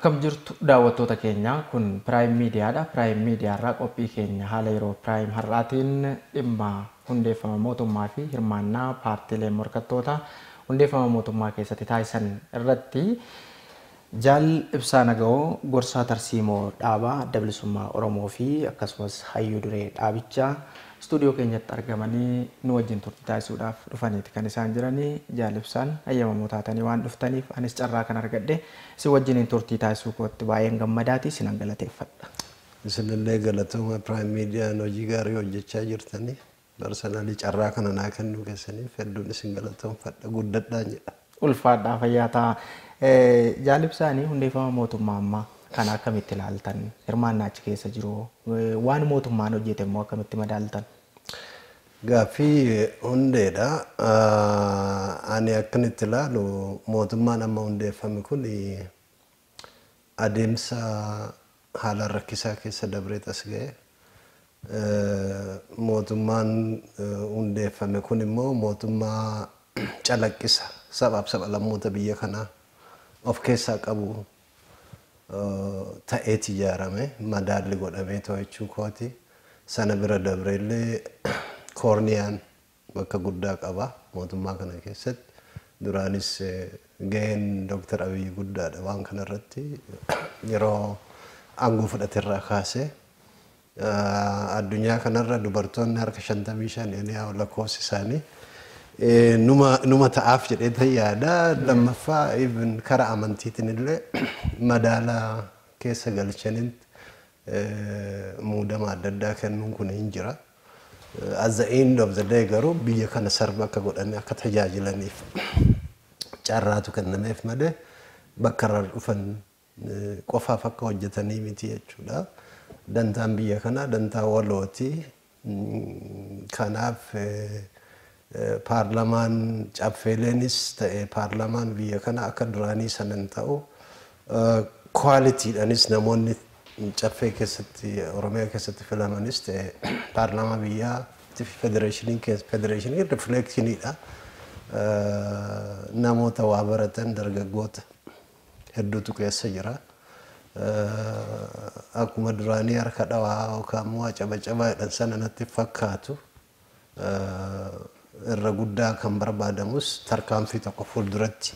Akkam jirtu daawwattoota keenya kun Prime Mediaadha. Prime Media irraa qophii keenya haala yeroo Prime har'aatiin dhimma hundeeffama mootummaa fi hirmaannaa paartiilee morkattoota hundeeffama mootummaa keessatti taasisan irratti Jaal Ibsaa Naga'oo gorsaa tarsiimoo dhaabaa adda bilisummaa Oromoo fi akkasumas hayyuu duree dhaabichaa stuudiyoo keenyatti argamanii nu wajjin turtii taasisuudhaaf dhufaniiti kan isaan jiranii. Jaal Ibsaan ayyamamoo taatanii waan dhuftaniif anis carraa kan argadhe si wajjiniin turtii taasisuu kootti baay'een gammadaati. Sinan galateeffadha. Isinillee galatooma Prime Mediaan hojii gaarii hojjechaa jirtanii barsanaalii carraa kana naa kennuu keessaniif hedduun isin galatoomfadha. Guddadhaan jedha. Ulfaadhaa fayyaa ta'a. Jaal Ibsaanii hundeeffama mootummaa ammaa kana akkamitti ilaaltan? Hirmaannaa achi keessa jiru waan mootummaan hojjete immoo akkamitti madaaltan? Gaaffii hundeedha. Ani akkanitti ilaalu mootummaan amma hundeeffame kun adeemsa haala rakkisaa keessa dabree as ga'e. Mootummaan hundeeffame kun immoo mootummaa calaqqisa sabaaf sablammoota biyya kanaa of keessaa qabu ta'eeti ijaarame madaalli godhamee to'achuu kooti. Sana bira dabreellee koorniyaan bakka guddaa qaba mootummaa kana keessatti. Duraanis gaheen Dr. Abiy guddaadha waan kanarratti yeroo aangoo fudhaterraa kaasee addunyaa kanarra dubartoonni harka 55 lakkoofsi isaanii numa ta'aaf jedhee yaada. Lammaffaa even karaa amantiitiin illee madaala keessa galchaniin muudama adda addaa kennuun kun hin jira. At the end of the day garuu biyya kana sarba akka godhanii akka tajaajilaniif carraatu kennameef malee bakka irraa dhufan qofaaf akka hojjetanii miti jechuudha. Dantaan biyya kanaa dantaa walooti. Kanaaf paarlamaan caffeeleenis ta'e paarlamaan biyya kana akka duraanii sanan ta'u kwaalitiidhaanis namoonni caffee keessatti Oromiyaa keessatti filamanis ta'e paarlamaa biyyaa federeeshinii rifleekshiniidha. Namoota waa baratan dargaggoota hedduutu keessa jira. Akkuma duraanii harka dhawaa yookaan immoo cabaa sana natti fakkaatu. Irra guddaa kan barbaadamus tarkaanfii tokko fuulduratti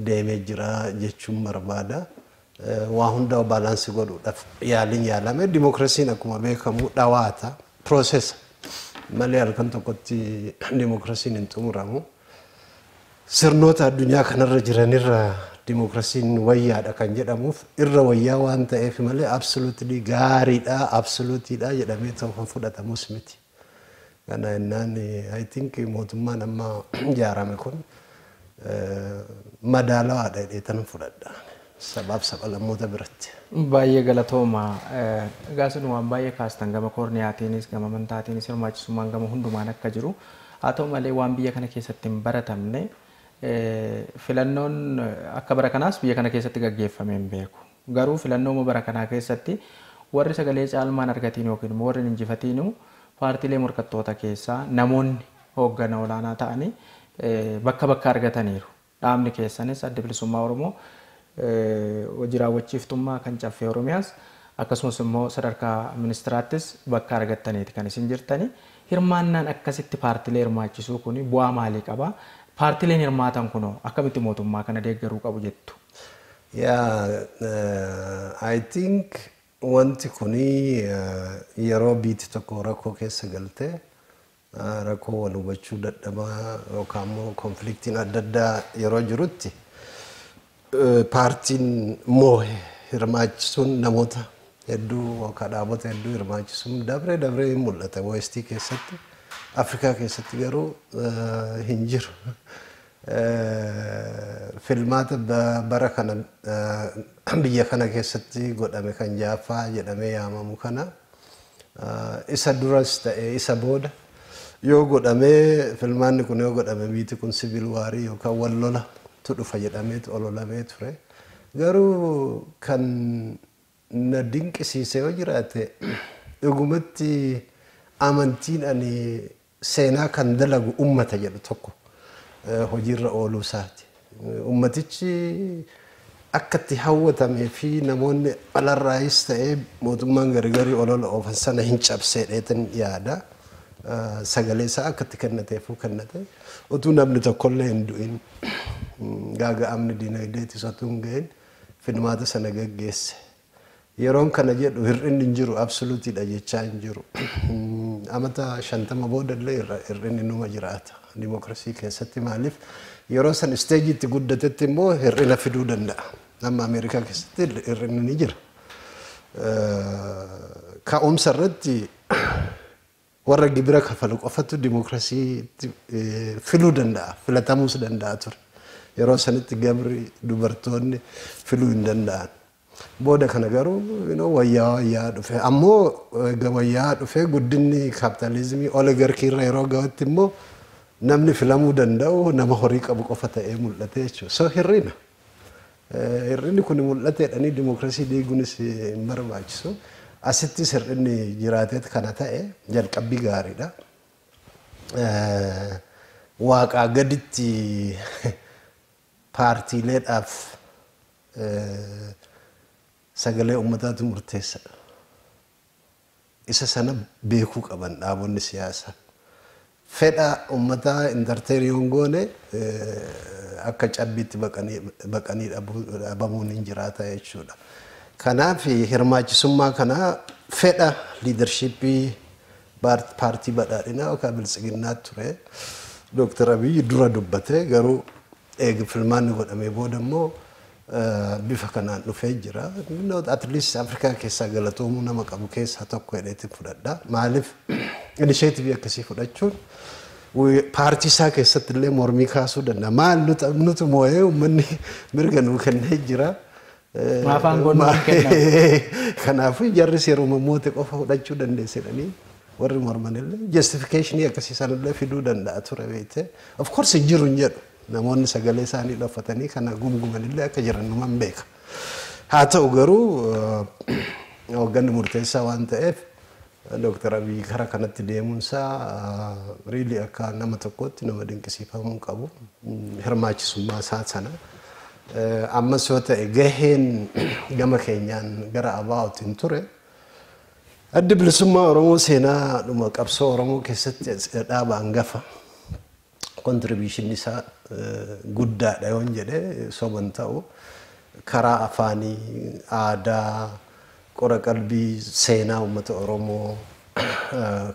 deemee jira jechuun barbaada. Waa hunda baalaansii godhuudhaaf yaaliin yaalame. Dimookiraasiin akkuma beekamu dhawaata piroosesa malee halkan tokkotti dimookiraasiin hin xumuramu. Sirnoota addunyaa kanarra jiranirra dimookiraasiin wayyaadha kan jedhamuuf irra wayyaa waan ta'eef malee absoluutli gaariidha absoluutiidha jedhamee tokko fudhatamus miti. Kana innaan I think mootummaan amma ijaarame kun madaalawaadha jedheetan fudhadha. Sabaaf sablammoota biratti. Baay'ee galatooma. Gaasin waan baay'ee kaastan gama koorniyaatiinis gama amantaatiinis hirmaachisummaan gama hundumaan akka jiru. Haa ta'u malee waan biyya kana keessatti hin baratamne filannoon akka bara kanaas biyya kana keessatti gaggeeffame hin beeku. Garuu filannoo bara kanaa keessatti warri sagalee caalmaan argatiin yookiin immoo warri injifatiinu paartiilee morkattoota keessaa namoonni hooggana olaanaa ta'anii bakka bakka argataniiru. Dhaabni keessanis adda bilisummaa Oromoo hojii raawwachiiftummaa kan caffee Oromiyaas akkasumas immoo sadarkaa ministiraattis bakka argattaniiti kan isin jirtani. Hirmaannaan akkasitti paartiilee hirmaachisuu kun bu'aa maalii qaba? Paartiileen hirmaatan kun akkamitti mootummaa kana deeggaruu qabu jettu? I think wanti kuni yeroo biitti tokko rakkoo keessa galtee rakkoo wal hubachuu dadhabaa yookaan immoo konfliktiin adda addaa yeroo jirutti paartiin moo'e hirmaachisuun namoota hedduu yookaan dhaabota hedduu hirmaachisuun dabree mul'ata. Westii keessatti Afrikaa keessatti garuu hin jiru. Filmaata bara kana biyya kana keessatti godhame kan Jaaffaa jedhamee yaamamu kana isa duras ta'e isa booda yoo godhamee filmaanni kun yoo godhame biitti kun siviil waarii yookaan wal lola dhufa jedhameetu ololamee ture. Garuu kan na dinqisiise yoo jiraate dhugumatti amantiin ani seenaa kan dalagu ummata jedhu tokko hojiirra ooluu isaati. Ummatichi akkatti hawwatamee fi namoonni alarraayis ta'ee mootummaan gargarii olola oofan sana hin cabsee dheetan yaada. Sagalee isaa akkatti kennateefuu kennate. Utuu namni tokkollee hin du'in gaaga'amni diinagdeetis utuu hin ga'in filmaata sana gaggeesse. Yeroon kana jedhu hir'inni hin jiru absoluutiidha jechaa hin jiru. Amata 50 boodallee hir'inni numa jiraata dimokiraasii keessatti maaliif yeroo san isteejiitti guddatetti immoo hir'ina fiduu danda'a. Amma Ameerikaa keessatti hir'inni ni jira. Ka'umsa irratti warra gibira kafalu qofatu dimokiraasiitti filuu danda'a, filatamuus danda'a ture. Yeroo sanitti gabri dubartoonni filuu hin danda'an. Booda kana garuu wayyaa dhufe. Ammoo wayyaa dhufe guddinni kaapitaalizimii oligarkii irra yeroo ga'utti immoo namni filamuu danda'u nama horii qabu qofa ta'ee mul'ate jechuudha. So hir'ina. Hir'inni kun mul'ateedhanii dimokiraasii diiguunis hin barbaachisu. Asittis hir'inni jiraateet kana ta'e jalqabbii gaariidha. Waaqaa gaditti paartiileedhaaf sagalee uummataatu murteessadha. Isa sana beekuu qaban dhaabonni siyaasaa. Fedha uummataa intarteeriyoon goone akka cabbiitti baqanii dhabamuun hin jiraata jechuudha. Kanaaf hirmaachisummaa kanaa fedha liidarshiippii paartii badhaadhinaa yookaan biltsiginnaa ture. Dooktar Abiyyi dura dubbate garuu eegi filmaanni godhamee booda immoo bifa kanaan dhufee jira. At least Afrikaa keessaa galatoomuu nama qabu keessaa tokko jedheetti fudhadha. Maaliif inisheetivii akkasii fudhachuun paartii isaa keessatti illee mormii kaasuu danda'a. Maal nuti moo'ee uummanni mirga nuu kennee jira. Maafaan goonuu kennamu. Kanaafuu jarri seeruma moote qofa fudhachuu dandeessedhanii warri morman illee justificationii akkasii sanillee fiduu danda'a ture beekte. Of course hin jiru hin jedhu. Namoonni sagalee isaanii dhoffatanii kana gumguman illee akka jiran numan beeka. Haa ta'u garuu hoogganni murteessaa waan ta'eef Dooktar Abiyyi karaa kanatti deemuunsaa riilii akka nama tokkootti nama dinqisiifamuu qabu. Hirmaachisummaa isaa sana. Ammas yoo ta'e gaheen gama keenyaan gara abaa'uutiin ture. Addi bilisummaa Oromoo seenaa dhuma qabsoo Oromoo keessatti dhaaba hangafa. Kontribiishinni isaa guddaadha yoon jedhe soban ta'u karaa afaanii aadaa qora qalbii seenaa uummata Oromoo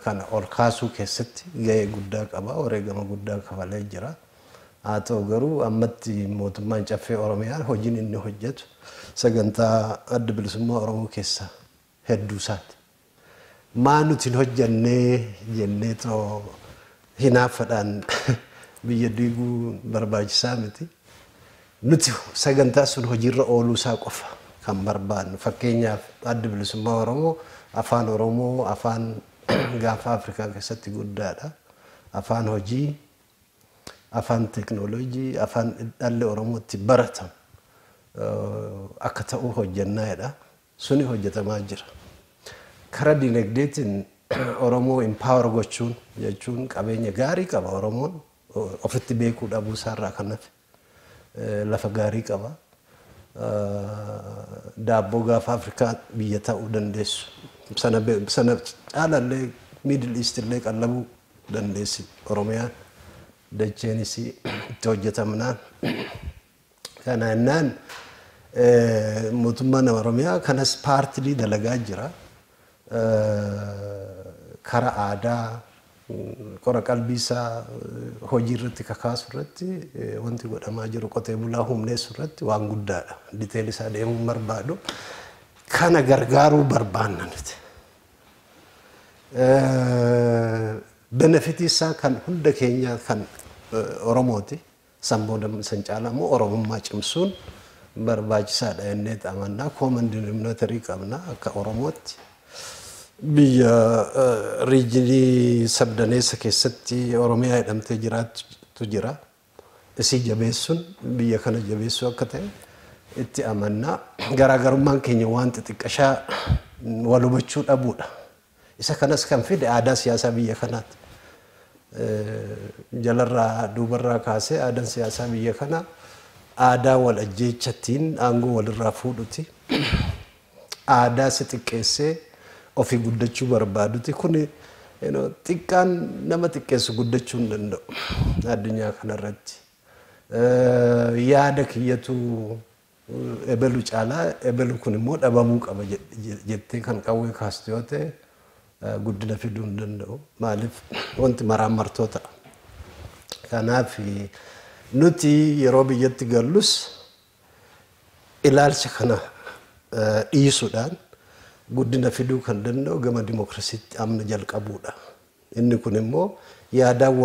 kana ol kaasuu keessatti gahee guddaa qaba wareegama guddaa kafalee jira. Haa ta'u garuu ammatti mootummaan caffee Oromiyaa hojiin inni hojjetu sagantaa adda bilisummaa Oromoo keessaa hedduu isaati. Maa nuti hin hojjannee jennee too hinaafadhaan biyya diiguu barbaachisaa miti. Nuti sagantaa sun hojiirra ooluu isaa qofa kan barbaadnu. Fakkeenyaaf adda bilisummaa Oromoo afaan Oromoo afaan gaafa Afrikaa keessatti guddaadha. Afaan hojii, afaan teknooloojii, afaan dhalli Oromootti baratamu akka ta'uu hojjannaadha. Suni hojjetamaa jira. Karaa dinagdeetiin Oromoo empower gochuun jechuun qabeenya gaarii qaba Oromoon. Ofitti beekuu dhabuu isaarraa kan hafe lafa gaarii qaba. Daabboo gaafa Afrikaa biyya ta'uu dandeessu. Sana caalallee Middle East illee qallabuu dandeessi Oromiyaan. Dacheenis itti hojjetamnaan. Kana jennaan mootummaan Oromiyaa kanas paartilii dalagaa jira. Karaa aadaa qora qalbii isaa hojii irratti kakaasu irratti wanti godhamaa jiru qotee bulaa humneessu irratti waan guddaadha. Diteelii isaa deemuu barbaadu. Kana gargaaruu barbaanna nuti. Benefitii isaa kan hunda keenyaa kan Oromooti. Sambooda san caalaa immoo Oromummaa cimsuun barbaachisaadha jennee amannaa. Common denominator qabna akka Oromootti. Biyya riijinii sabdaneessa keessatti Oromiyaa jedhamtee jiraattu jira. Isii jabeessuun biyya kana jabeessuu akka ta'e itti amannaa. Garaagarummaan keenya waan xixiqqashaa wal hubachuu dhabuudha. Isa kanas kan fide aadaa siyaasaa biyya kanaati. Jalarraa duubarraa kaasee aadaan siyaasaa biyya kanaa aadaa wal ajjeechatiin aangoo walirraa fuudhuti. Aadaa si xiqqeessee ofii guddachuu barbaaduti. Kuni xiqqaan nama xiqqeessu guddachuu hin danda'u addunyaa kanarratti. Yaada kiyyatu ebelu caalaa ebelu kun immoo dhabamuu qaba jettee kan qawwee kaastu yoo ta'e guddina fiduu hin danda'u. Maaliif wanti maraan martoo ta'a. Kanaaf nuti yeroo biyyatti gallus ilaalcha kana dhiisuudhaan guddina fiduu kan danda'u gama dimookiraasiitti amma jalqabuudha. Inni kun immoo yaadaan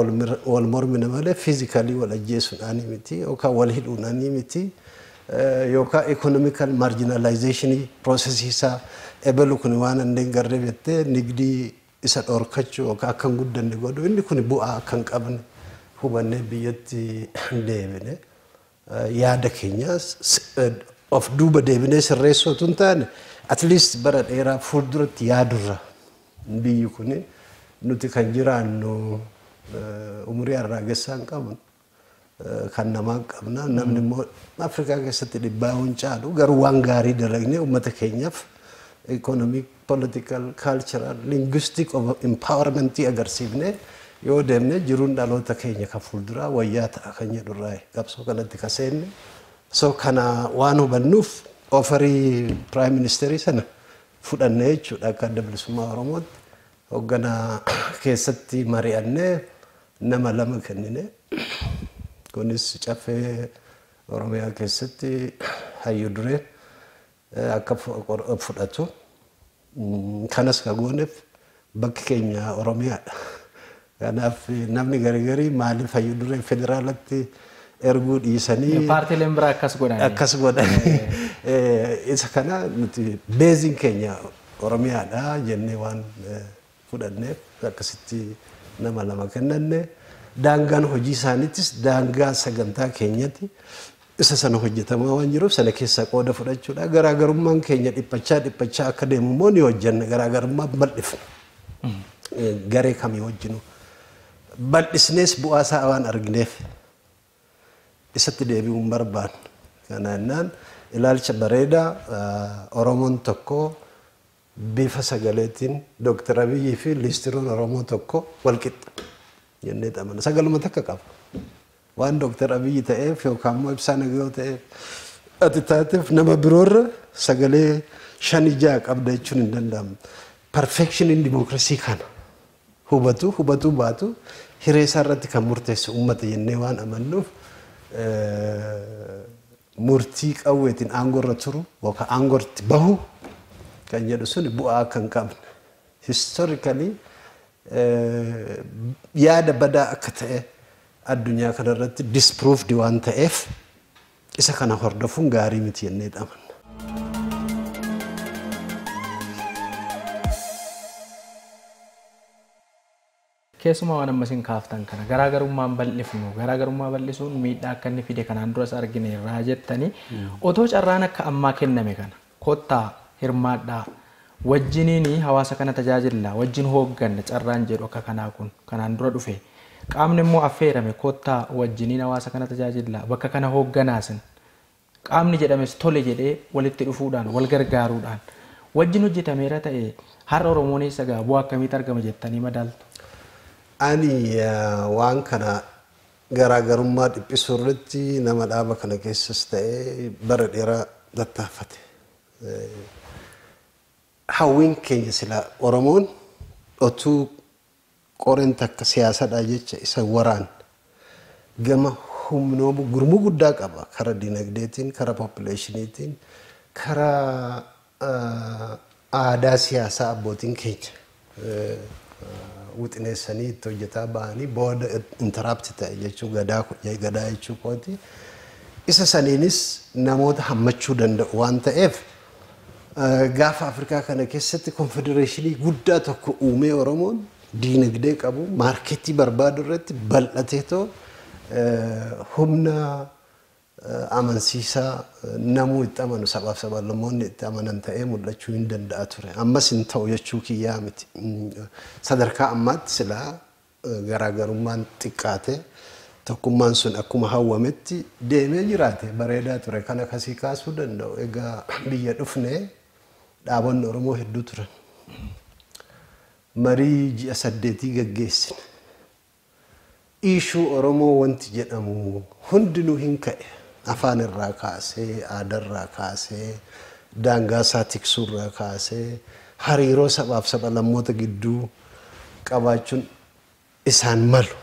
wal mormina malee fiizikalii wal ajjeesuudhaanii miti yookaan wal hidhuudhaanii miti yookaan ikonomikal maarjinaalaayzeeshinii piroosesii isaa ebelu kun waan hin garree beektee nigdii isa dhorkachuu yookaan akka hin guddanne godhu inni kun bu'aa akka hin qabne hubannee biyyatti deebine yaada keenyaas of duuba deebinee sirreessuu otoo hin taane at least bara dheeraa fuulduratti yaadurra biyyi kun nuti kan jiraannu umurii arraagessaa hin qabnu kan namaa qabna namni immoo Afrikaa keessatti dhibbaa hin caalu garuu waan gaarii dalagnee uummata keenyaaf economic political cultural linguistic empowerment agarsiifne yoo deemne jiruun dhaloota keenya kan fuulduraa wayyaa ta'a kan jedhurraa qabsoo kanatti kaseenne so kana waan hubannuuf ofarii prime ministerii sana fudhannee jechuudha akka adda bilisummaa Oromootti hoogganaa keessatti mari'annee nama lama kennine kunis caffee Oromiyaa keessatti hayyuu dureen akka fudhatu kanas ka gooneef bakki keenya Oromiyaadha. Kanaaf namni garii maaliif hayyuu dureen federaalatti erguu dhiisanii paartiileen biraa akkas godhan isa kana nuti beeziin keenya Oromiyaadha jennee waan fudhanneef akkasitti nama lama kennanne daangaan hojii isaaniittis daangaa sagantaa keenyatti isa sana hojjetamaa waan jiruuf sana keessaa qooda fudhachuudha garaagarummaan keenya dhiphachaa akka deemu immoo ni hojjanna garaagarummaa bal'ifna garee kamii hojjinu bal'isnees bu'aa isaa waan argineef isatti deebi'uun barbaanna. Kanaannaan ilaalcha bareedaa Oromoon tokko bifa sagaleetiin Dr. Abiyyi fi liistiroon Oromoo tokko walqixa jennee xamana. Sagaluma takka qaba. Waan Dr. Abiyyi ta'eef yookaan immoo Ibsaa Nagayoo ta'eef ati taateef nama biroorra sagalee 5-6 qabda jechuun hin danda'amu. Perfection in democracy kana hubatu baatu hiree isaa irratti kan murteessu uummata jennee waan amannuuf murtii qawweetiin aangorra turu yookaan aangorti bahu kan jedhu sun bu'aa kan qabne historically yaada badaa akka ta'e addunyaa kanarratti disproved waan ta'eef isa kana hordofuun gaarii miti jennee amanna. Keessumaa waan ammasin kaaftan kana garaagarummaan bal'ifnu garaagarummaa bal'isuun miidhaa akka inni fide kanaan duras argine irraa jettanii otoo carraan akka ammaa kenname kana kottaa hirmaadhaa wajjiniin hawaasa kana tajaajilla wajjin hoogganna carraan jedhu akka kanaa kun kanaan dura dhufe qaamni immoo affeerame kottaa wajjiniin hawaasa kana tajaajilla bakka kana hoogganaasin qaamni jedhames tole jedhee walitti dhufuudhaan wal gargaaruudhaan wajjin hojjetameera ta'e har'a Oromoonis sagaa bu'aa akkamitti argama jettanii madaaltu. Ani waan kana garaagarummaa dhiphisuu irratti nama dhaaba kana keessas ta'ee bara dheeraa tattaafate. Hawwiin keenya silaa Oromoon otuu qoreen takka siyaasadhaa jecha isa waraan gama humnooma gurmuu guddaa qaba karaa dinagdeetiin karaa populaashiniitiin karaa aadaa siyaasaa abbootiin keenya wixineessanii itti hojjetaa ba'anii booda interrupt ta'e jechuun gadaa jechuu kooti isa saniinis namoota hammachuu danda'u waan ta'eef gaafa Afrikaa kana keessatti konfedereeshinii guddaa tokko uumee Oromoon diinagdee qabu maarketii barbaadu irratti bal'atee too humna amansiisaa namuu itti amanu sabaaf sablammoonni itti amanan ta'ee mul'achuu hin danda'a ture. Ammas hin ta'u jechuu kiyyaa miti. Sadarkaa ammaatti silaa garaagarummaan xiqqaate tokkummaan sun akkuma hawwametti deemee jiraate bareedaa ture kan akkasii kaasuu danda'u. Egaa biyya dhufnee dhaabonni Oromoo hedduu turan. Marii ji'a 8 gaggeessine. Ishuu Oromoo wanti jedhamu hundinuu hin ka'e. Afaan irraa kaasee, aadaa irraa kaasee, daangaa isaa tiksuu irraa kaasee, hariiroo sabaaf sab-lammoota gidduu qabaachuun isaan malu.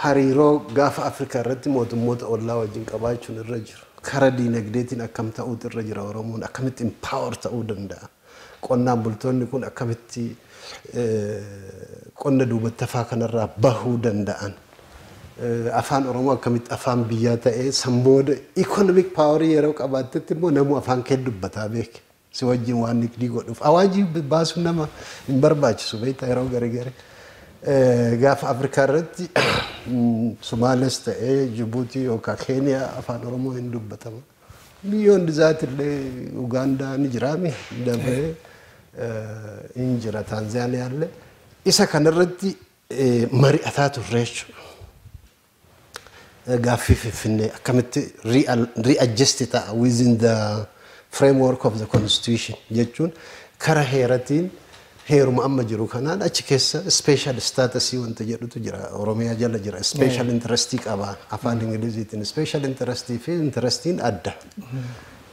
Hariiroo gaafa Afrikaa irratti mootummoota ollaa wajjin qabaachuun irra jiru. Kara diinagdeetiin akkam ta'uutu irra jira Oromoon akkamitti empower ta'uu danda'a. Qonnaan bultoonni kun akkamitti qonna duubatti hafaa kanarraa bahuu danda'an. Afaan Oromoo akkamitti afaan biyyaa ta'ee sanbooda economic power yeroo qabaattetti immoo namuu afaan kee dubbataa beeke. Si wajjin waan nikdii godhuuf. Awaajii baasuun nama hin barbaachisu beektaa yeroo garagare. Gaafa Afrikaa irratti Somaales ta'ee Jibuutii yookaan Keeniyaa afaan Oromoo hin dubbatama. Biyyoon dizaatillee Ugaandaa ni jiraami dabree hin jira Taanzaaniyaallee. Isa kanarratti mari'ataa turre jechuudha. Gaaffii Finfinnee akkamitti readjust ta'a within the framework of the constitution jechuun kara heeratiin heeruma amma jiru kanaan achi keessa special status wanta jedhutu jira. Oromiyaa jala jira. Special interest qaba afaan Ingiliziitiin. Special interest fi interestiin adda.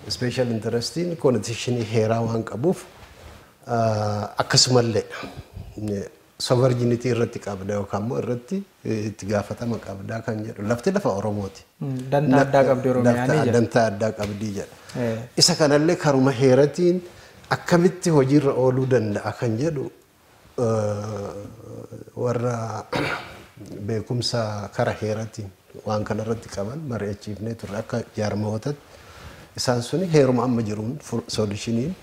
Special interestiin constitution heeraa waan qabuuf akkasumallee sovereignty irratti qabda yookaan immoo irratti itti gaafatama qabda kan jedhu. Lafti lafa Oromooti. Dantaa addaa qabdi Oromiyaan jedha. Dantaa addaa qabdi jedha. Isa kanallee karuma heeratiin akkamitti hojiirra ooluu danda'a kan jedhu warra beekumsa kara heeratiin waan kanarratti qaban mari'achiifnee turre akka jaarmayootatti isaan suni heeruma amma jiruun solushiniin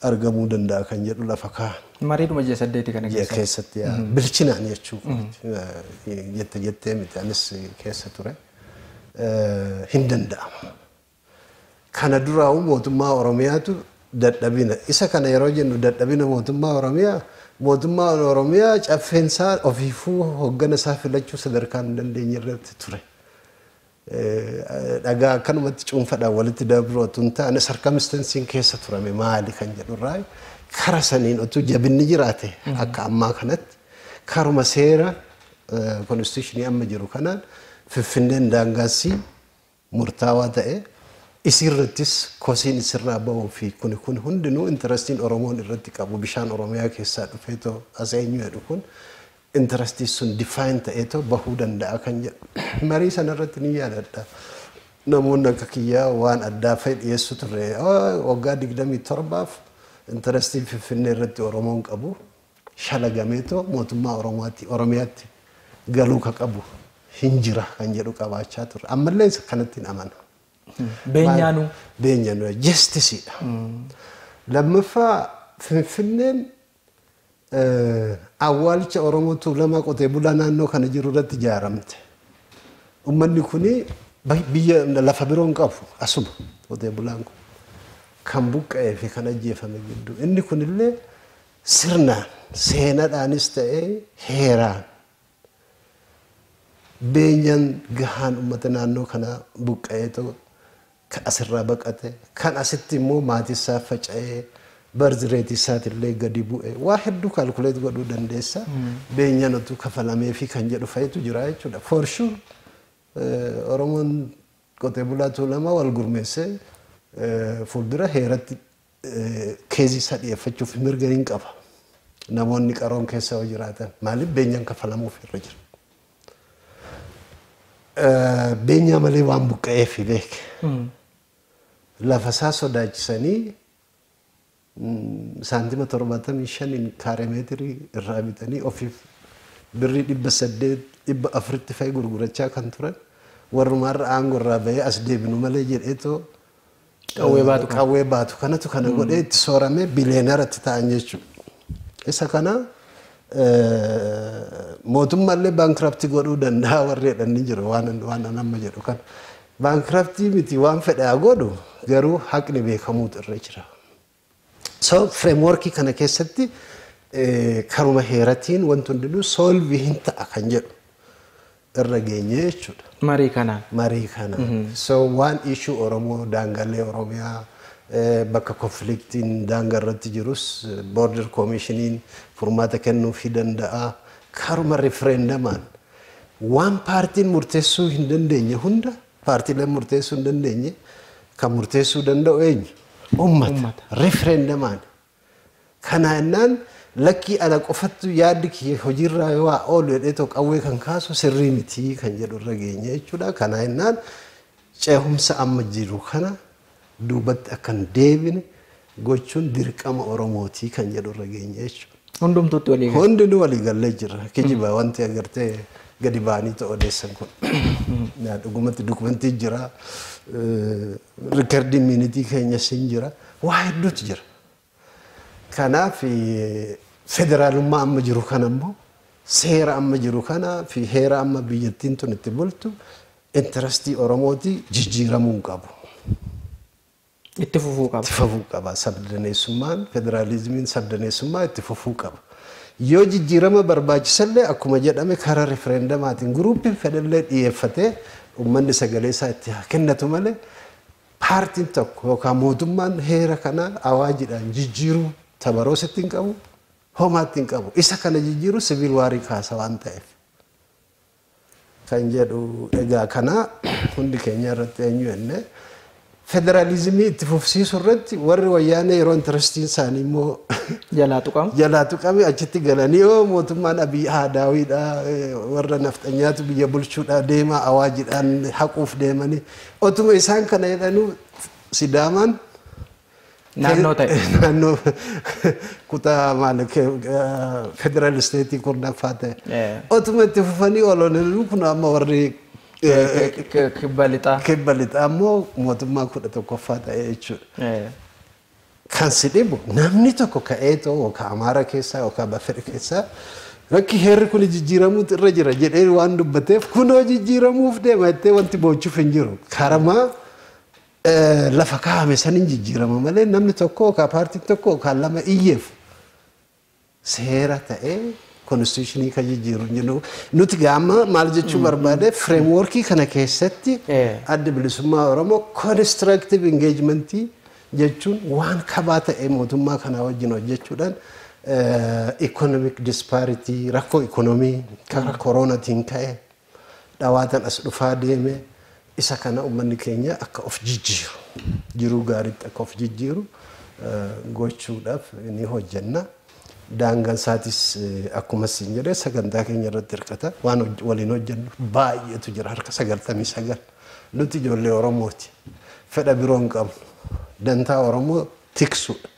argamuu danda'a kan jedhu lafa kaa'an. Mariidhuma ji'a 8 kana keessatti bilchinaan jechuudha. Jettee miti anis keessa ture. Hin danda'ama. Kana duraa'u mootummaa Oromiyaatu dadhabina. Isa kana yeroo jennu dadhabina mootummaa Oromiyaa caffeensaa ofiifuu hoggana isaa filachuu sadarkaa hin dandeenye irratti ture. Dhagaa akkanumatti cuunfadhaan walitti dabrootu hin taane sarkamistansiin keessa turame maali kan jedhurraa kara saniin otuu jabinni jiraate akka ammaa kanatti karuma seera konstituushinii amma jiru kanaan Finfinneen daangaasii murtaawaa ta'e isirrattis kosiin isirraa bahuu fi kun hundinuu interestiin Oromoon irratti qabu bishaan Oromiyaa keessaa dhufeetoo as eenyu jedhu kun interestii sun define ta'eetoo bahuu danda'a kan jedhu marii sanarratti ni yaadadha. Namoonni akka kiyyaa waan addaa fa'i dhiyeessu turre waggaa 27f interestii Finfinnee irratti Oromoon qabu shalagameetoo mootummaa Oromiyaatti galuu ka qabu hin jira kan jedhu qabaachaa turre. Ammallee kanatti hin amana. Beenyaanu justiceedha. Lammaffaa Finfinneen awwaalcha Oromoo Tuulamaa qotee bulaa naannoo kana jiru irratti ijaaramte. Uummanni kuni biyya lafa biroon qabu asuma qotee bulaan kun kan buqqa'ee fi kan ajjeefame gidduu. Inni kunillee sirnaan seenaadhaanis ta'ee heeraan beenyaan gahaan uummata naannoo kana buqqa'eetoo kan asirraa baqate kan asitti immoo maatiisaa faca'ee barzireetii isaatillee gadi bu'e waa hedduu kaalkuleet godhuu dandeessa beenyaan otuu kafalamee fi kan jedhu fa'itu jira jechuudha. For sure Oromoon qotee bulaa Tuulamaa wal gurmeessee fuuldura heeratti keezii isaa dhiyeeffachuuf mirga hin qaba. Namoonni qaroon keessa yoo jiraatan maaliif beenyaan kafalamuuf irra jira. Beenyaa malee waan buqqa'eef beeke. Lafa isaa sodaachisanii saantima 75 kaaremeetirii irraa bitanii ofiif birrii 800 400 fa'i gurgurachaa kan turan warrumaarra aangoo irraa bahee as deebinu malee jedheetoo qawwee baatu kanatu kana godhee itti sooramee biliyeenaratti ta'an jechuudha. Isa kana mootummaallee baankraptii godhuu danda'a warri jedhanii jiru waan amma jedhu kan baankraptii miti waan fedhaa godhu garuu haqni beekamuutu irra jira. So frameworkii kana keessatti karuma heeratiin wanti hundinuu solvii hin ta'a kan jedhu irra geenye jechuudha. Marii kanaan. Marii kana. So waan issue Oromoo daangalee Oromiyaa bakka konfliktiin daangaa irratti jirus border commissioniin furmaata kennuufii danda'a. Karuma referendamaan waan paartiin murteessuu hin dandeenye hunda paartiileen murteessuu hin dandeenye kan murteessuu danda'u eenyu? Uummata. Referendamaan. Kana jennaan lakkii ana qofattu yaaddi kiyya hojiirraa yoo oolu jedhee qawwee kan kaasu sirrii miti kan jedhu irra geenye jechuudha. Kana jennaan ceehumsa amma jiru kana duubatti akkan deebine gochuun dirqama Oromootii kan jedhu irra geenye jechuudha. Hundumtuutti walii galee. Hundinuu walii galee jira. Kijiba wanti agartee gadi ba'anii odeessan kun. Dhugumatti dokumentii jira. Rikardiin miinitii keenya siin jira. Waa hedduutu jira. Kanaaf federaalummaa amma jiru kana immoo seera amma jiru kana fi heera amma biyyattiin tun itti bultu intarastii Oromooti jijjiiramuu hin qabu. Itti fufuu qaba. Itti fufuu qaba. Sabdaneessummaan federaalizimiin sabdaneessummaa itti fufuu qaba. Yoo jijjiirama barbaachisallee akkuma jedhame karaa referendamaatiin guruupiin fedhallee dhiyeeffatee uummanni sagalee isaa itti haa kennatu malee paartiin tokko yookaan mootummaan heera kana awaajiidhaan jijjiiruu tabaroos ittiin qabu homaa ittiin qabu. Isa kana jijjiiruu siviil waarii kaasa waan ta'eef. Kan jedhu egaa kana hundi keenya irratti eenyu jennee federalizimii itti fufsiisuu irratti warri wayyaanee yeroo intarastiin isaanii immoo jalaa tuqame achitti galanii yoo mootummaan Abiy Ahmedidha warra nafxanyaatu biyya bulchuudha deema awaajiidhaan haquuf deemanii otuma isaan kana jedhanuu Sidaamaan naannoo ta'e naannoo kutaa maal federal isteetii kurnaffaa ta'e otuma itti fufanii oolanii kun amma warri kibba lixaa ammoo mootummaa 11ffaa ta'e jechuudha. Kan si dhibu namni tokko ka'eetoo yookaan Amaara keessaa yookaan Baffere keessaa rakki heerri kun jijjiiramuutu irra jira jedhee waan dubbateef kunoo jijjiiramuuf deema jettee wanti boochuuf hin jiru. Karamaa lafa kaa'ame saniin jijjiirama malee namni tokko yookaan paartiin tokko yookaan lama iyyeef seera ta'ee constitutionii kan jijjiiru jiru. Nuti gaama maal jechuu barbaade frameworkii kana keessatti adda bilisummaa Oromoo constructive engagementii jechuun waan kabaa ta'e mootummaa kana wajjin hojjechuudhaan economic disparity rakkoo ekonomii karaa koronaatiin ka'e dhawaatan as dhufaa deeme isa kana uummanni keenya akka of jijjiiru jiruu gaariitti akka of jijjiiru gochuudhaaf ni hojjenna. Daangaan isaatis akkuma siin jedhee sagantaa keenya irratti hirkata waan waliin hojjennu baay'eetu jira harka 99 nuti ijoollee Oromooti fedha biroo hin qabnu dantaa Oromoo tiksuudha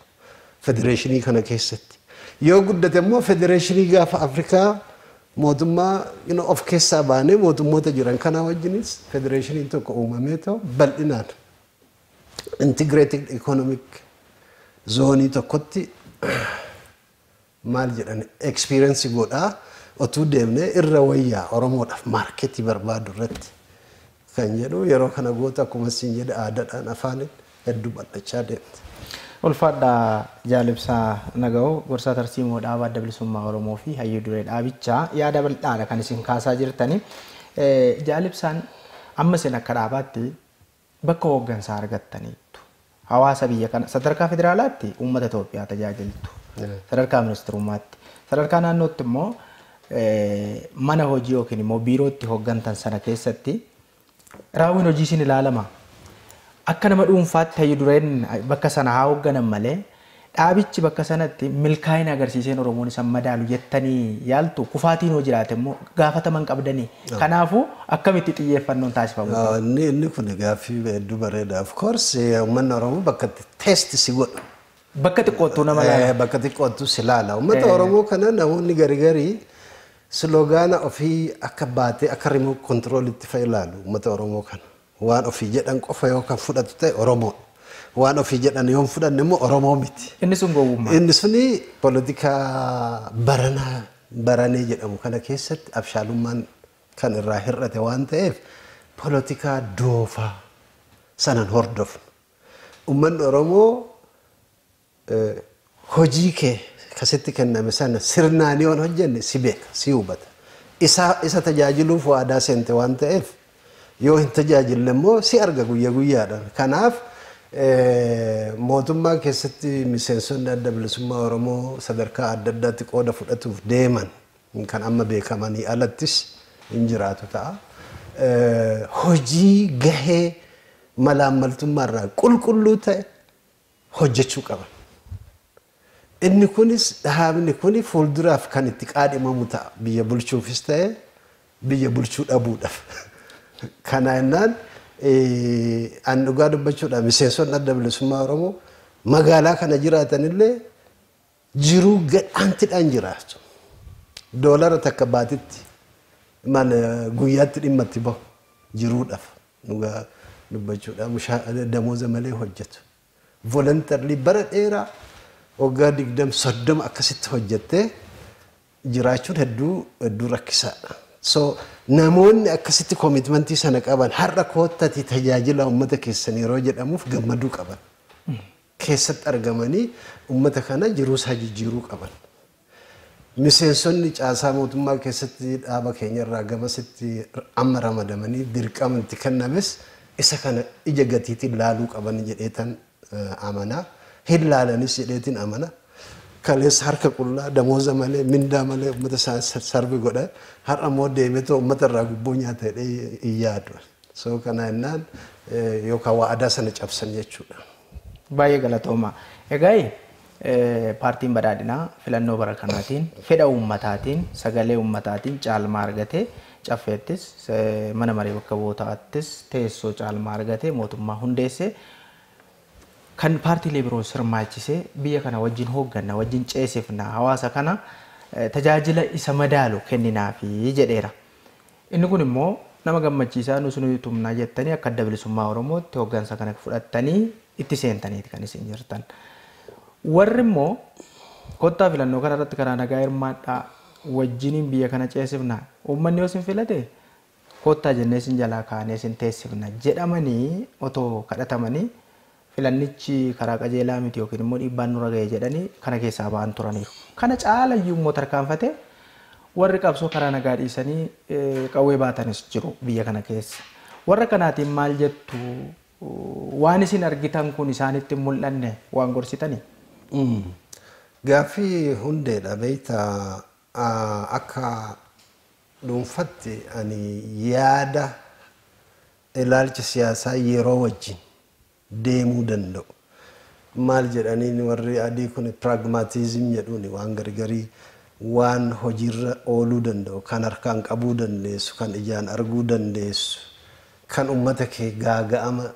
federeeshinii kana keessatti yoo guddate immoo federeeshinii gaafa Afrikaa mootummaa of keessaa baanee mootummoota jiran kana wajjinis federeeshiniin tokko uumamee ta'u bal'inaan integrated economic zoonii tokkotti maal jedhan experience godhaa otuu deemnee irra wayyaa Oromoodhaaf maarketii barbaadu irratti kan jedhu yeroo kana goota akkuma siin jedhe aadaadhaan afaaniin hedduu bal'achaa deemte. Ulfaadhaa Jaalibsaa Naga'oo gorsaa tarsiimoo dhaabaa adda bilisummaa Oromoo fi hayyuu duree dhaabichaa yaada bal'aadha kan isin kaasaa jirtani. Jaalibsaan amma isin akka dhaabaatti bakka hooggansaa argattaniittu hawaasa biyya kana sadarkaa federaalaatti uummata Itoophiyaa tajaajiltu. Sadarkaa ministirummaatti sadarkaa naannootti immoo mana hojii yookiin immoo biirootti hooggantan sana keessatti raawwiin hojii isin ilaalama akka nama dhuunfaatti hayyuu dureen bakka sana haa hoogganan malee dhaabichi bakka sanatti milkaa'ina agarsiiseen Oromoon isa madaalu jettanii yaaltu kufaatiin hoo jiraate immoo gaafataman qabdanii kanaafuu akkamitti xiyyeeffannoon taasifamu. Inni kun gaaffii hedduu bareeda. Of course uummanni Oromoo bakka test si godhu. Bakka xiqqoottuu nama laala. Bakka xiqqoottuu si laala. Uummata Oromoo kana namoonni garii slogaana ofii akka baatee akka remote control itti fayyadamu uummata Oromoo kana. Waan ofii jedhan qofa yoo kan fudhatu ta'e Oromoo. Waan ofii jedhan yoo fudhanne immoo Oromoo miti. Inni sun gowwummaa. Inni suni poolitikaa baranee jedhamu kana keessatti abshaalummaan kan irraa hir'ate waan ta'eef poolitikaa doofaa sanan hordofnu. Uummanni Oromoo hojii kee kasitti kenname sana sirnaan yoo hojjenne si beeka si hubata isa tajaajiluuf waadaa seente waan ta'eef yoo hin tajaajille immoo si arga guyyaa guyyaadhaan. Kanaaf mootummaa keessatti miseensonni adda bilisummaa Oromoo sadarkaa adda addaatti qooda fudhatuuf deeman kan amma beekamanii alattis hin jiraatu ta'a. Hojii gahee malaammaltummaarraa qulqulluu ta'e hojjechuu qaban. Inni kunis dhaabni kuni fuulduraaf kan itti qaadhimamu ta'a biyya bulchuufis ta'e biyya bulchuu dhabuudhaaf. Kana jennaan an dhugaa dubbachuudhaan miseensonni adda bilisummaa Oromoo magaalaa kana jiraatanillee jiruu gadhaantiidhaan jiraatu. Doolara takka baatitti guyyaatti dhimma itti bahu jiruudhaaf dhugaa dubbachuudhaan damooza malee hojjetu. Volontarlii bara dheeraa waggaa 20-30 akkasitti hojjettee jiraachuun hedduu rakkisaadha. So namoonni akkasitti koomitmentii sana qaban har'a koottati tajaajila uummata keessan yeroo jedhamuuf gammaduu qaban. Keessatti argamanii uummata kana jiruusaa jijjiiruu qaban. Miseensonni caasaa mootummaa keessatti dhaaba keenyarraa gamasitti amma ramadamanii dirqama itti kennames isa kana ija gatiitiin laaluu qaban jedheetan amanaa. Hin laalanis jedheetiin amana. Kaleessa harka qullaa damooza malee mindaa malee uummata sarbi godha. Har'a immoo deemetoo uummata irraa gubboo nyaata jedhee hin yaadu. So kana jennaan yookaan waadaa sana cabsan jechuudha. Baay'ee galatooma. Egaa paartiin badhaadhinaa filannoo bara kanaatiin fedha uummataatiin sagalee uummataatiin caalmaa argatee caffeettis mana maree bakka bu'ootaattis teessoo caalmaa argatee mootummaa hundeessee kan paartiilee biroo sirmaachisee biyya kana wajjin hoogganna wajjin ceesifna hawaasa kana tajaajila isa madaalu kenninaafi jedheera. Inni kun immoo nama gammachiisaa nus nuyi tumnaa jettanii akka adda bilisummaa Oromootti hooggansa kana fudhattanii itti seentaniiti kan isin jirtan. Warri immoo kottaa filannoo kana irratti karaa nagaa hirmaadhaa wajjiniin biyya kana ceesifna uummanni yoo isin filate kottaa jennee isin jalaa kaanee isin teessifna jedhamanii otoo kadhatamanii filannichi karaa qajeelaa miti yookiin immoo dhiibbaan nurra ga'e jedhanii kana keessaa ba'an turaniiru. Kana caalayyuu immoo tarkaanfatee warri qabsoo karaa nagaa dhiisanii qawwee baatanis jiru biyya kana keessa. Warra kanaatiin maal jettu waan isin argitan kun isaanitti mul'anne waan gorsitanii? Gaaffii hundeedha beektaa akka dhuunfatti ani yaada ilaalcha siyaasaa yeroo wajjin deemuu danda'u. Maal jedhanii warri adii kun pragmatism jedhuuni waan gargarii waan hojiirra ooluu danda'u kan harkaan qabuu dandeessu kan ijaan arguu dandeessu kan uummata kee gaaga'ama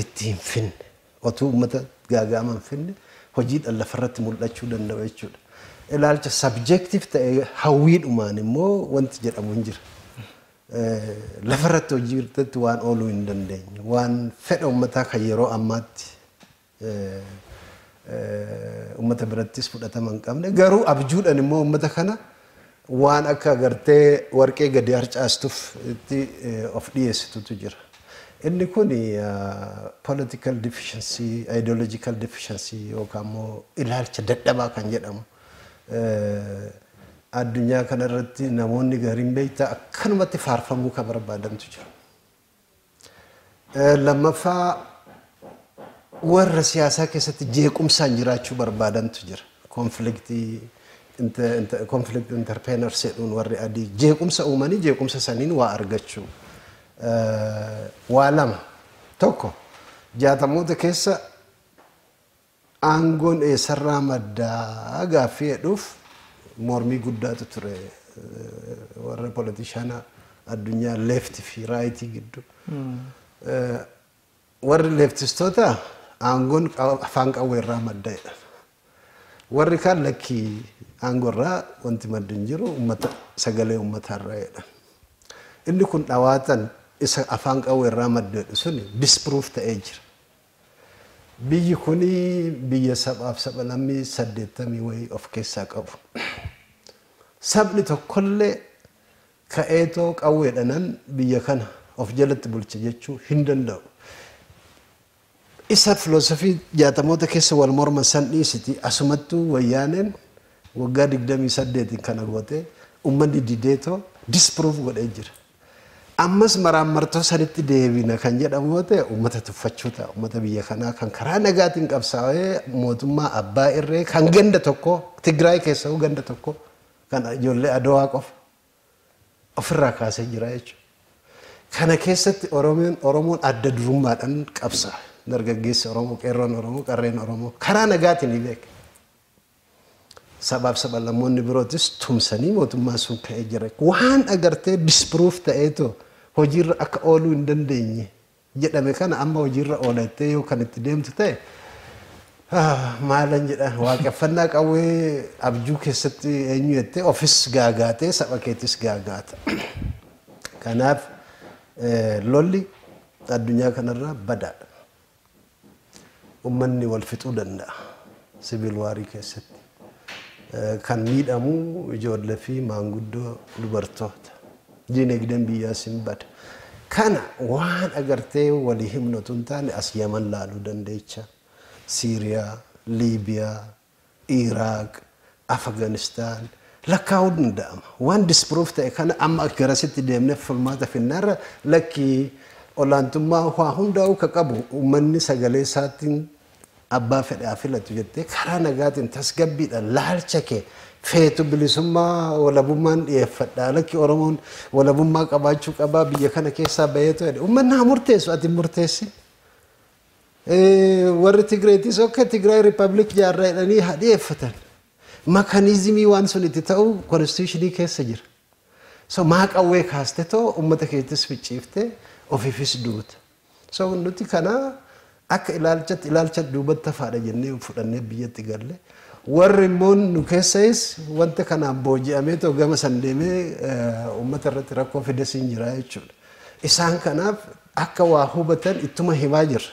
itti hin finne otuu uummata gaaga'ama hin finne hojiidhaan lafarratti mul'achuu danda'u jechuudha. Ilaalcha subjective ta'e hawwiidhumaan immoo wanti jedhamu hin jira. Lafarratti hojii irratti waan ooluu hin dandeenye waan fedha uummataa kan yeroo ammaatti uummata birattis fudhatama hin qabne garuu abjuudhaan immoo uummata kana waan akka agartee warqee gadi harcaastuuf itti of dhiyeessitutu jira. Inni kun political deficiency, ideological deficiency yookaan immoo ilaalcha dadhabaa kan jedhamu. Addunyaa kana irratti namoonni gariin beektaa akkanumatti faarfamuu kan barbaadantu jira. Lammaffaa warra siyaasaa keessatti jeequmsaan jiraachuu barbaadantu jira. Conflict entrepreneurs jedhuun warri adii jeequmsa uumanii jeequmsa saniin waa argachuu. Waa lama tokko jaatamoota keessa aangoon eessarraa maddaa gaaffii jedhuuf mormii guddaatu ture warra politishaana addunyaa lefti fi raayitii gidduu. Warri leftistoota aangoon afaan qawweerraa madda jedhan. Warri kaan lakkii aangoorraa wanti maddu hin jiru uummata sagalee uummataarraa jedhan. Inni kun dhawaatan isa afaan qawweerraa madda jedhu suni disproof ta'ee jira. Biyyi kuni biyya sabaaf saba lammii 80 wayii of keessaa qabu. Sabni tokkollee ka'eetoo qawweedhanan biyya kana of jalatti bulcha jechuu hin danda'u. Isa filosofii jaatamoota keessa wal morman san dhiisiti asumattuu wayyaaneen waggaa 28 kana goote uummanni dideetoo disprove godhee jira. Ammas maraamartoo sanitti deebina kan jedhamu yoo ta'e uummata tuffachuu ta'a. Uummata biyya kanaa kan karaa nagaatiin qabsaa'ee mootummaa abbaa irree kan ganda tokko Tigraay keessaa ganda tokko kan ijoollee Adowaa qofa ofirraa kaasee jira jechuudha. Kana keessatti Oromoon adda durummaadhaan qabsaa. Dargaggeessi Oromoo, qeerroon Oromoo, qarreen Oromoo karaa nagaatiin ni beeka. Sabaaf sablammoonni birootis tumsanii mootummaa sun ka'ee jira. Waan agartee disproof ta'eetoo hojiirra akka ooluu hin dandeenye jedhame kana amma hojiirra oolattee yoo kan itti deemtu ta'e maalan jedha waaqeffannaa qawwee abjuu keessatti eenyu jettee ofis gaagaatee saba keetis gaagaata. Kanaaf lolli addunyaa kanarraa badaadha. Uummanni wal fixuu danda'a sibiil waarii keessatti. Kan miidhamu ijoollee fi maanguddoo dubartoota. Diinagdeen biyyaas hin bada. Kana waan agartee walii himnatu hin taane as Yaman laaluu dandeecha. Siiriyaa, Liibiyaa, Iraaq, Afganistaan lakkaa'uu danda'ama. Waan disproof ta'e kana amma garasitti deemnee furmaata finnaarra lakkii olaantummaa waa hundaa'uu ka qabu uummanni sagalee isaatiin abbaa fedhaa filatu jettee karaa nagaatiin tasgabbiidhaan laalcha kee feetu bilisummaa walabummaan dhiyeeffadhaa lakki Oromoon walabummaa qabaachuu qabaa biyya kana keessaa baheetu jedhe uummanni haa murteessu ati murteessi. Warri Tigreetis akka Tigraay Riippaabilik jaarraa jedhanii haa dhiyeeffatan. Makaanizimii waan sun itti ta'u konstitushinii keessa jira. So maa qawwee kaaste too uummata keettis ficciiftee ofiifis duuta. So nuti kana akka ilaalcha duubatti hafaadha jennee fudhannee biyyatti galle. Warri immoo nu keessas wanta kanaan booji'amee too gama san deemee uummata irratti rakkoo fides hin jira jechuudha. Isaan kanaaf akka waa hubatan ittuma himaa jirra.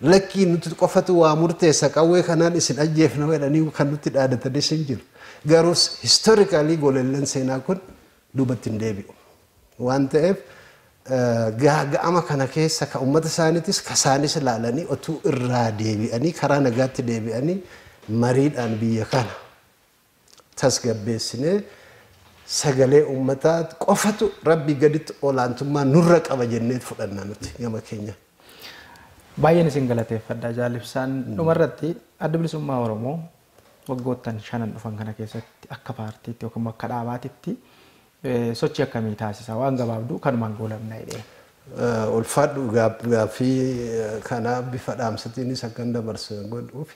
Lakkii nuti qofatu waa murteessa qawwee kanaan isin ajjeefna jedhanii kan nuti dhaadatanis hin jiru. Garuus historically golelleen seenaa kun duubatti hin deebi'u. Waan ta'eef ga'ama kana keessa ka uummata isaaniitis ka isaanis ilaalanii otuu irraa deebi'anii karaa nagaatti deebi'anii mariidhaan biyya kana tasgabbeessinee sagalee uummataa qofatu rabbii gaditti olaantummaa nurra qaba jennee fudhanna nuti gama keenya. Baay'een isin galateeffadha jaalibsaan dhumarratti adda bilisummaa Oromoo waggoottan 5 dhufan kana keessatti akka paartiitti yookiin akka dhaabaatitti sochii akkamii taasisa waan gabaabduu kanumaan goolabna jedhee. Ulfaadhu gaaffii kana bifa dhaamsatiinis akkan dabarsu godhuuf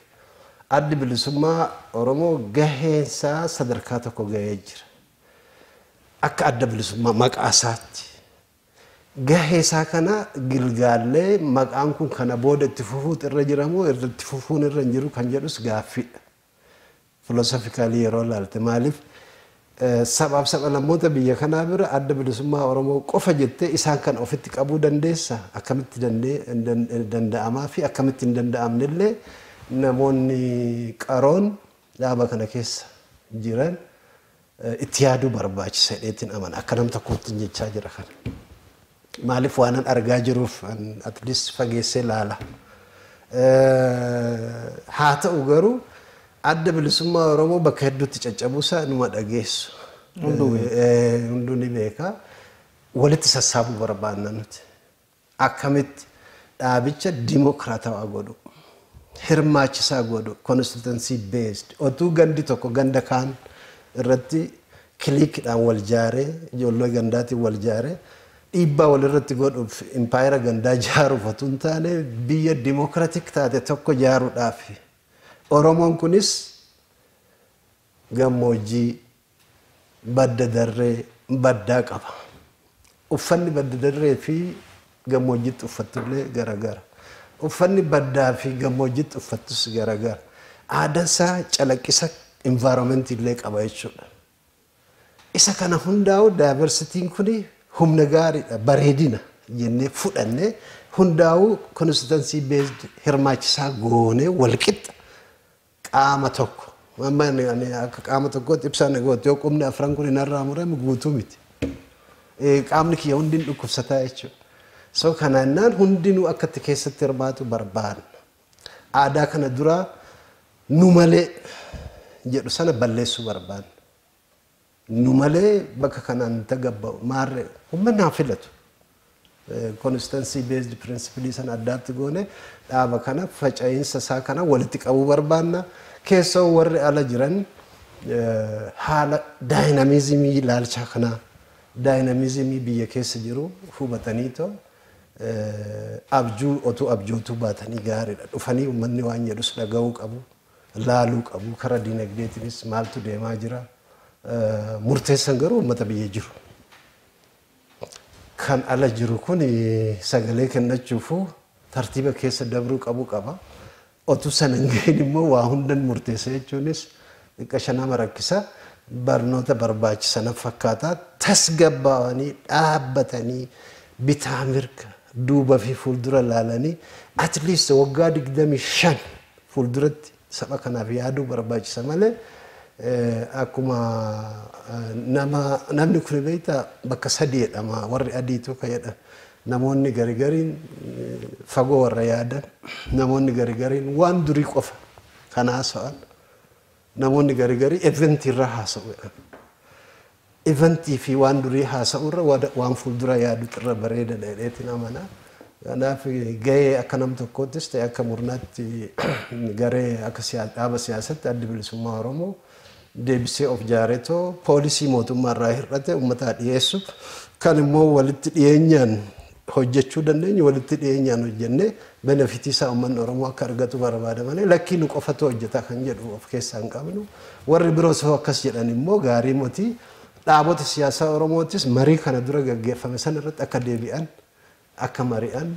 addi bilisummaa Oromoo gaheensaa sadarkaa tokko gahee jira. Akka adda bilisummaa maqaa isaatti. Gaheesaa kana gilgaallee maqaan kun kana booda itti fufuutu irra jiramoo itti fufuun irra hin jiru kan jedhus gaaffiidha. Filosoofikaalii yeroo ilaalte maaliif sabaaf sablammoota biyya kanaa bira adda bilisummaa Oromoo qofa jettee isaan kan ofitti qabuu dandeessa akkamitti danda'amaa fi akkamitti hin danda'amnellee namoonni qaroon dhaaba kana keessa jiran itti yaaduu barbaachisa jedheetiin amana akka nam tokkotti jechaa jira kana. Maaliif waanan argaa jiruuf at least fageessee laala. Haa ta'u garuu adda bilisummaa Oromoo bakka hedduutti caccabuusaa numa dhageessu. Hunduu ni beeka. Walitti sassaabuu barbaanna nuti. Akkamitti dhaabicha dimokiraatawaa godhu. Hirmaachisaa godhu. Constituency based. Otuu gandi tokko ganda kaan irratti kiliikidhaan wal jaaree ijoollee gandaatiin wal jaaree dhiibbaa walirratti godhuuf impaayera gandaa jaaruuf otoo hin taane biyya dimokiraatik taate tokko jaaruudhaaf Oromoon kunis gammoojjii badda darree baddaa qaba. Uffanni badda darree fi gammoojjiitti uffattullee garagara. Uffanni baddaa fi gammoojjiitti uffattus garagara. Aadaan isaa calaqqisa environmentii illee qaba jechuudha. Isa kana hundaa'u daayivarsitiin kuni humna gaariidha bareedina jennee fudhannee hundaa'u constituency based hirmaachisaa goonee walqixa qaama tokko amma akka qaama tokkotti ibsaan eegooti yoo qubni afran kun narraa murame guutuu miti qaamni kiyya hundiin dhukkubsataa jechuudha. So kanaannaan hundinuu akkatti keessatti hirmaatu barbaadna. Aadaa kana dura nu malee jedhu sana balleessuu barbaadna. Nu malee bakka kanaan tagabba'u maarree uummanni haa filatu. Constancy based principle san addaatti goone dhaaba kana faca'insa isaa kana walitti qabuu barbaanna. Keessoo warri ala jiran haala daayinaamizimii ilaalchaa kanaa daayinaamizimii biyya keessa jiru hubatanii too abjuu otuu abjootuu baatanii gaariidha. Dhufanii uummanni waan jedhus dhaga'uu qabu, laaluu qabu. Karaa diinagdeetiinis maaltu deemaa jira. Murteessan garuu uummata biyya jiru. Kan ala jiru kun sagalee kennachuufu tartiiba keessa dabruu qabu qaba. Otuu sana hin gahin immoo waa hundan murteessa jechuunis xiqqasha nama rakkisa. Barnoota barbaachisan fakkaataa tasgabbaa'anii dhaabbatanii bitaa mirga duuba fi fuuldura laalanii at least waggaa 25 fuulduratti saba kanaaf yaaduu barbaachisa malee akkuma namni kun beektaa bakka sadii jedhama warri adiitu ka jedhan namoonni garigariin fagoo warra yaadan namoonni garigariin waan durii qofa kan haasa'an namoonni garigari event irra haasa'u eventii fi waan durii haasa'u irra waan fuuldura yaadu irra bareeda dheedeetiin amanaa. Kanaaf gahee akka nam tokkoottis ta'e akka murnaatti garee akka dhaaba siyaasatti adda bilisummaa Oromoo deebisee of jaaretoo poolisii mootummaa irraa hir'ate uummataa dhiyeessuuf kan immoo walitti dhiyeenyaan hojjechuu dandeenyu walitti dhiyeenyaan hojjennee benefitii isaa uummanni Oromoo akka argatu barbaada malee lakkii nu qofatu hojjeta kan jedhu of keessaa hin qabnu. Warri biroos akkas jedhan immoo gaarii mootii dhaabota siyaasaa Oromootis marii kana dura gaggeeffame sana irratti akka deebi'an akka mari'an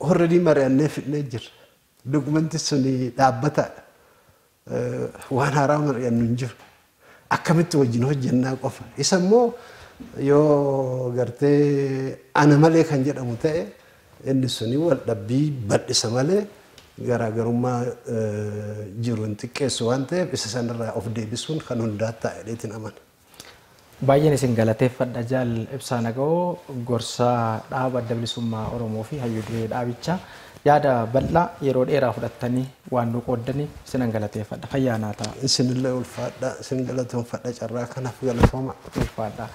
already mari'annee fidnee jirra. Dokumentii suni dhaabbataadha. Waan haaraa mari'annu hin jiru. Akkamitti wajjin hojjennaa qofa. Isa immoo yoo gartee ana malee kan jedhamu ta'e inni suni wal dhabbii bal'isa malee garaagarummaa jiru hin xiqqeessu waan ta'eef isa sanarraa of deebisuun kan hundaa ta'eetiin amana. Baay'een isin galateeffadha jaal Ibsaa Naga'oo gorsaa dhaaba adda bilisummaa Oromoo fi hayyuu duree dhaabichaa yaada bal'aa yeroo dheeraa fudhattanii waan nu qooddanii isinan galateeffadha fayyaa naa ta'a. Isinillee ulfaadha isin galatoomfadha carraa kanaaf galatooma. Ulfaadha.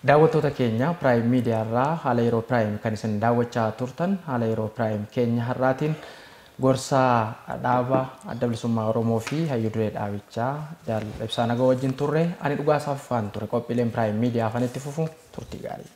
Daawwattoota keenya Prime Media irraa haala yeroo Prime kan isin daawwachaa turtan haala yeroo Prime keenya har'aatiin gorsaa dhaaba adda bilisummaa Oromoo fi hayyuu duree dhaabichaa jaal Ibsaa Naga'oo wajjin turre ani dhugaasaaf waan ture qophiileen Prime Media afanitti fufu turtii gaarii.